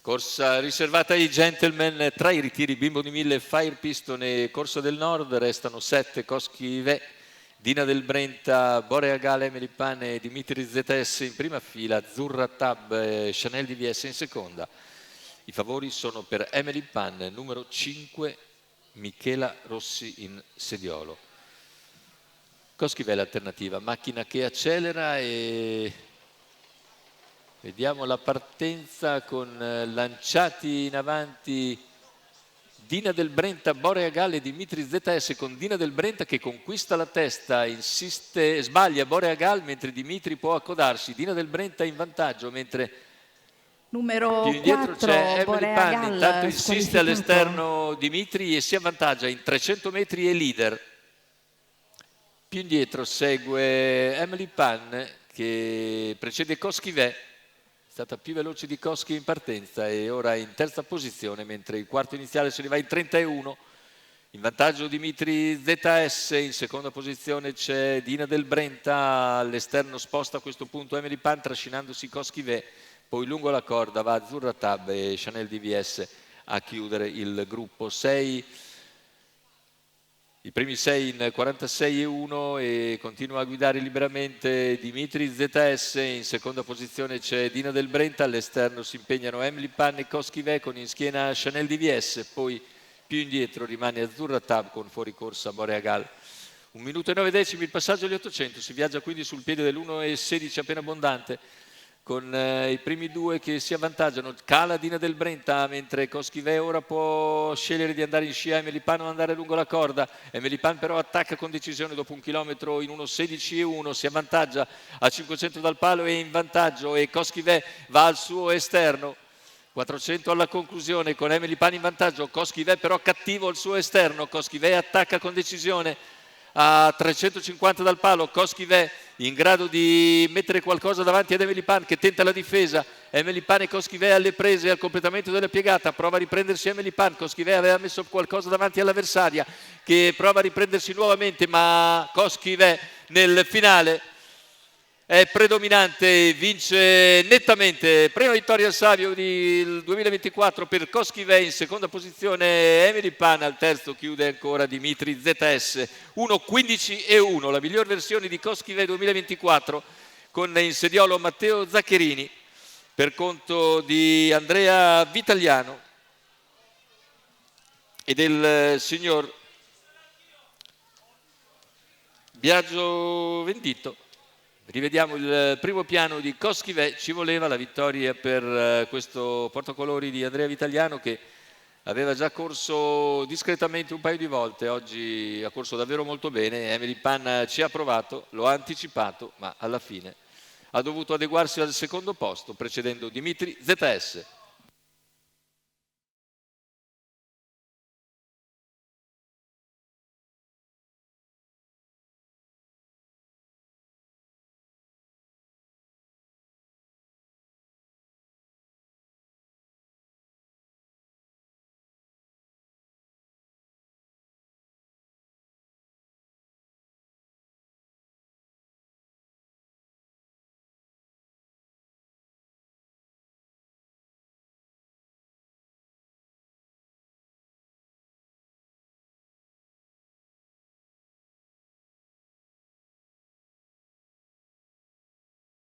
Corsa riservata ai gentleman, tra i ritiri Bimbo di Mille, Fire Piston e Corsa del Nord, restano 7 Coschi Ve, Dina del Brenta, Borea Gale, Emily Pan e Dimitri ZS in prima fila, Azzurra Tab e Chanel DVS in seconda. I favori sono per Emily Pan, numero 5, Michela Rossi in sediolo. Coschi Ve l'alternativa, macchina che accelera e vediamo la partenza con lanciati in avanti Dina del Brenta, Borea Gale e Dimitri ZS, con Dina del Brenta che conquista la testa, insiste, sbaglia Borea Gale mentre Dimitri può accodarsi, Dina del Brenta in vantaggio mentre numero più indietro 4, c'è Emily Borea Pan, Gale, intanto insiste squalificato. all'esterno Dimitri e si avvantaggia in 300 metri, è leader. Più indietro segue Emily Pan che precede Coschi Ve, è stata più veloce di Coschi in partenza e ora in terza posizione, mentre il quarto iniziale se ne va in 31. In vantaggio Dimitri ZS, in seconda posizione c'è Dina del Brenta, all'esterno sposta a questo punto Emily Pan trascinandosi Coschi Ve, poi lungo la corda va Azzurra Tab e Chanel DVS a chiudere il gruppo 6. I primi 6 in 46,1 e continua a guidare liberamente Dimitri ZS, in seconda posizione c'è Dina del Brenta, all'esterno si impegnano Emily Pan e Coschi Ve con in schiena Chanel DVS, poi più indietro rimane Azzurra Tab con fuori corsa Borea Gale. 1 minuto e 9 decimi il passaggio agli 800, si viaggia quindi sul piede dell'1,16 appena abbondante, con i primi due che si avvantaggiano. Cala Dina del Brenta mentre Coschi Ve ora può scegliere di andare in scia, Emily Pan o andare lungo la corda. Emily Pan però attacca con decisione dopo un chilometro in 1,16,1, si avvantaggia a 500 dal palo e in vantaggio, e Coschi Ve va al suo esterno. 400 alla conclusione con Emily Pan in vantaggio, Coschi Ve però cattivo al suo esterno, Coschi Ve attacca con decisione a 350 dal palo, Coschi Ve in grado di mettere qualcosa davanti ad Emily Pan che tenta la difesa. Emily Pan e Coschi Ve alle prese al completamento della piegata, prova a riprendersi Emily Pan, Coschi Ve aveva messo qualcosa davanti all'avversaria che prova a riprendersi nuovamente, ma Coschi Ve nel finale è predominante, vince nettamente. Prima vittoria al Savio del 2024 per Coschi Ve, in seconda posizione Emily Pan, al terzo chiude ancora Dimitri ZS. 1,15,1, la miglior versione di Coschi Ve 2024 con in sediolo Matteo Zaccherini per conto di Andrea Vitaliano e del signor Biagio Venditto. Rivediamo il primo piano di Coschi Ve, ci voleva la vittoria per questo portacolori di Andrea Vitaliano che aveva già corso discretamente un paio di volte, oggi ha corso davvero molto bene. Emily Pan ci ha provato, lo ha anticipato, ma alla fine ha dovuto adeguarsi al secondo posto precedendo Dimitri ZS.